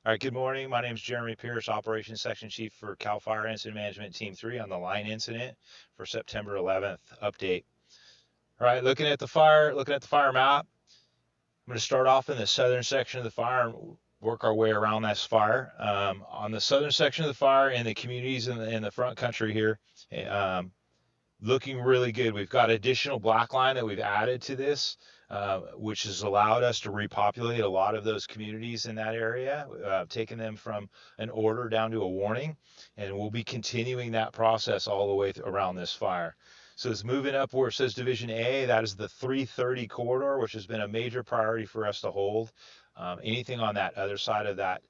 All right, good morning. My name is Jeremy Pierce, Operations Section Chief for CAL FIRE Incident Management Team 3 on the line incident for September 11th update. All right, looking at the fire map. I'm going to start off in the southern section of the fire and work our way around this fire. On the southern section of the fire in the communities in the front country here, um, looking really good. We've got additional black line that we've added to this, which has allowed us to repopulate a lot of those communities in that area, taking them from an order down to a warning, and we'll be continuing that process all the way around this fire. So it's moving up where it says Division A. That is the 330 corridor, which has been a major priority for us to hold. Anything on that other side of that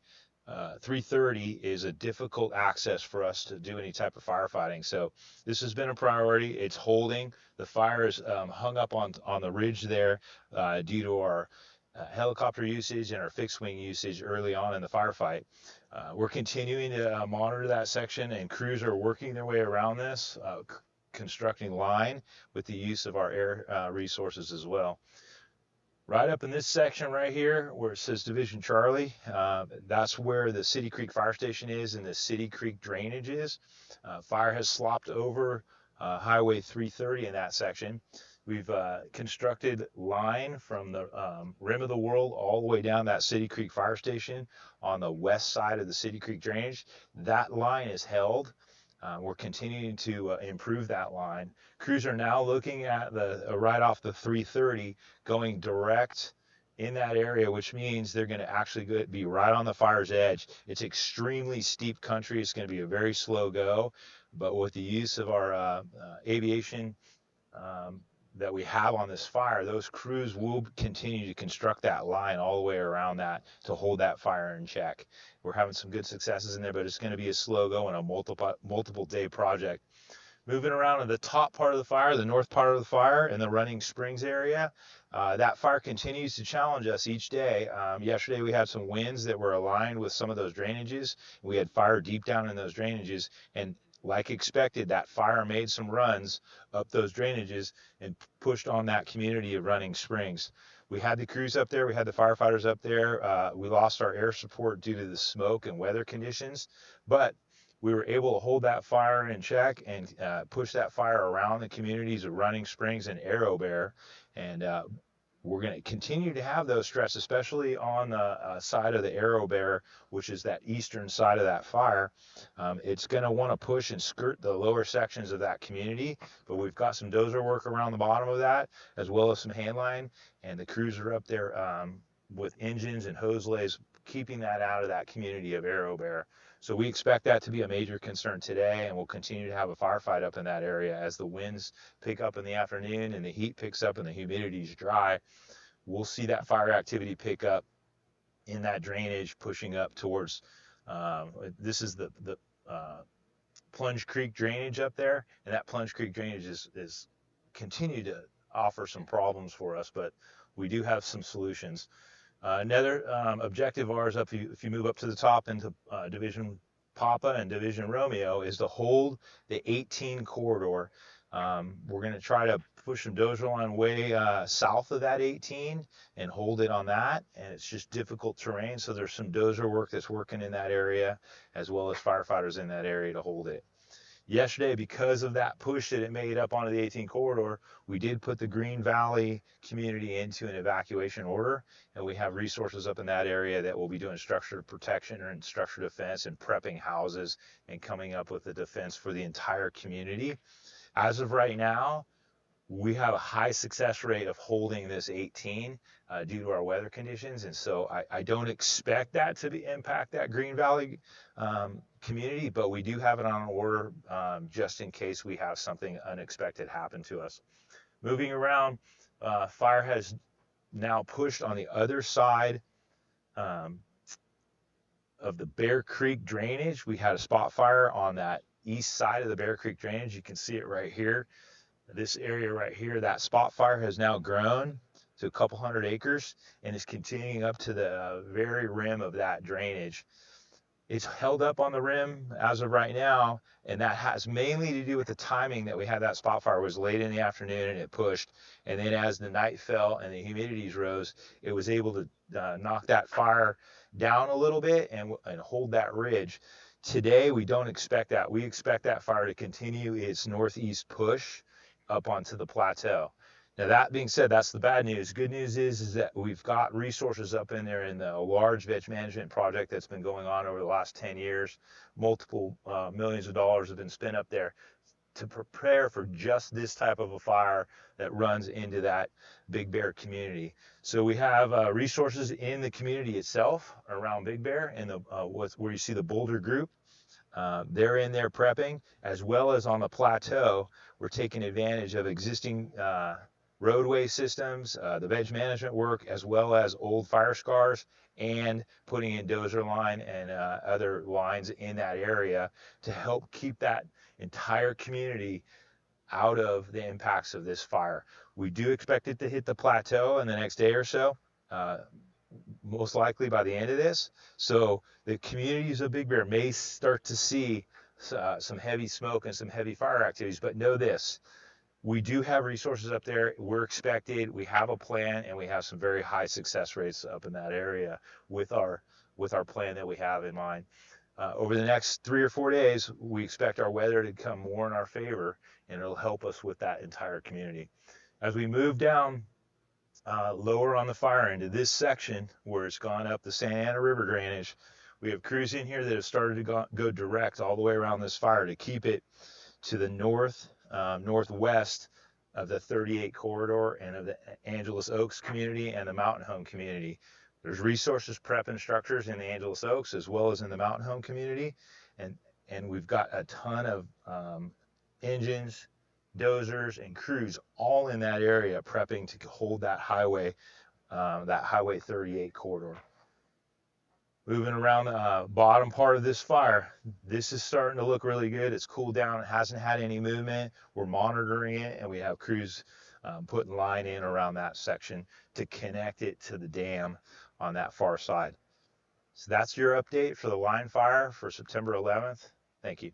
330 is a difficult access for us to do any type of firefighting. So this has been a priority. It's holding. The fire is hung up on the ridge there due to our helicopter usage and our fixed wing usage early on in the firefight. We're continuing to monitor that section, and crews are working their way around this, constructing line with the use of our air resources as well. Right up in this section right here where it says Division Charlie, that's where the City Creek Fire Station is and the City Creek drainage is. Fire has slopped over Highway 330 in that section. We've constructed line from the rim of the world all the way down that City Creek Fire Station on the west side of the City Creek drainage. That line is held. We're continuing to improve that line. Crews are now looking at the right off the 330 going direct in that area, which means they're going to actually be right on the fire's edge. It's extremely steep country. It's going to be a very slow go, but with the use of our aviation um, that we have on this fire, those crews will continue to construct that line all the way around that to hold that fire in check. We're having some good successes in there, but it's going to be a slow go and a multiple day project. Moving around to the top part of the fire, the north part of the fire in the Running Springs area, that fire continues to challenge us each day. Yesterday we had some winds that were aligned with some of those drainages. We had fire deep down in those drainages, and like expected, that fire made some runs up those drainages and pushed on that community of Running Springs. We had the crews up there, we had the firefighters up there. We lost our air support due to the smoke and weather conditions, but we were able to hold that fire in check and push that fire around the communities of Running Springs and Arrow Bear. And we're going to continue to have those stress, especially on the side of the Arrow Bear, which is that eastern side of that fire. It's going to want to push and skirt the lower sections of that community, but we've got some dozer work around the bottom of that, as well as some handline, and the crews are up there with engines and hose lays, keeping that out of that community of Arrow Bear. So we expect that to be a major concern today, and we'll continue to have a firefight up in that area as the winds pick up in the afternoon and the heat picks up and the humidity is dry. We'll see that fire activity pick up in that drainage, pushing up towards. This is the Plunge Creek drainage up there, and that Plunge Creek drainage is continue to offer some problems for us, but we do have some solutions. Another objective of ours, if you move up to the top into Division Papa and Division Romeo, is to hold the 18 corridor. We're going to try to push some dozer line way south of that 18 and hold it on that. And it's just difficult terrain, so there's some dozer work that's working in that area, as well as firefighters in that area to hold it. Yesterday, because of that push that it made up onto the 18 corridor, we did put the Green Valley community into an evacuation order, and we have resources up in that area that will be doing structured protection and structured defense and prepping houses and coming up with a defense for the entire community. As of right now, we have a high success rate of holding this 18 due to our weather conditions, and so I don't expect that to impact that Green Valley community, but we do have it on order just in case we have something unexpected happen to us. Moving around, fire has now pushed on the other side um, of the Bear Creek drainage. We had a spot fire on that east side of the Bear Creek drainage. You can see it right here. This area right here, that spot fire has now grown to a couple hundred acres and is continuing up to the very rim of that drainage. It's held up on the rim as of right now, and that has mainly to do with the timing that we had. That spot fire was late in the afternoon and it pushed, and then as the night fell and the humidities rose, it was able to knock that fire down a little bit and hold that ridge. Today we don't expect that. We expect that fire to continue its northeast push up onto the plateau. Now that being said, that's the bad news. Good news is that we've got resources up in there in the large veg management project that's been going on over the last 10 years. Multiple millions of dollars have been spent up there to prepare for just this type of a fire that runs into that Big Bear community. So we have resources in the community itself around Big Bear and where you see the Boulder group. They're in there prepping, as well as on the plateau. We're taking advantage of existing roadway systems, the veg management work, as well as old fire scars, and putting in dozer line and other lines in that area to help keep that entire community out of the impacts of this fire. We do expect it to hit the plateau in the next day or so. Uh, Most likely by the end of this. So the communities of Big Bear may start to see some heavy smoke and some heavy fire activities, but know this, we do have resources up there. We're expected, we have a plan, and we have some very high success rates up in that area with our plan that we have in mind. Over the next 3 or 4 days, we expect our weather to come more in our favor, and it'll help us with that entire community. As we move down lower on the fire end of this section where it's gone up the Santa Ana River drainage, we have crews in here that have started to go direct all the way around this fire to keep it to the northwest of the 38 corridor and of the Angeles Oaks community and the Mountain Home community. There's resources prepping structures in the Angeles Oaks as well as in the Mountain Home community, and we've got a ton of engines, dozers, and crews all in that area prepping to hold that highway 38 corridor. Moving around the bottom part of this fire, this is starting to look really good. It's cooled down. It hasn't had any movement. We're monitoring it, and we have crews putting line in around that section to connect it to the dam on that far side. So that's your update for the line fire for September 11th. Thank you.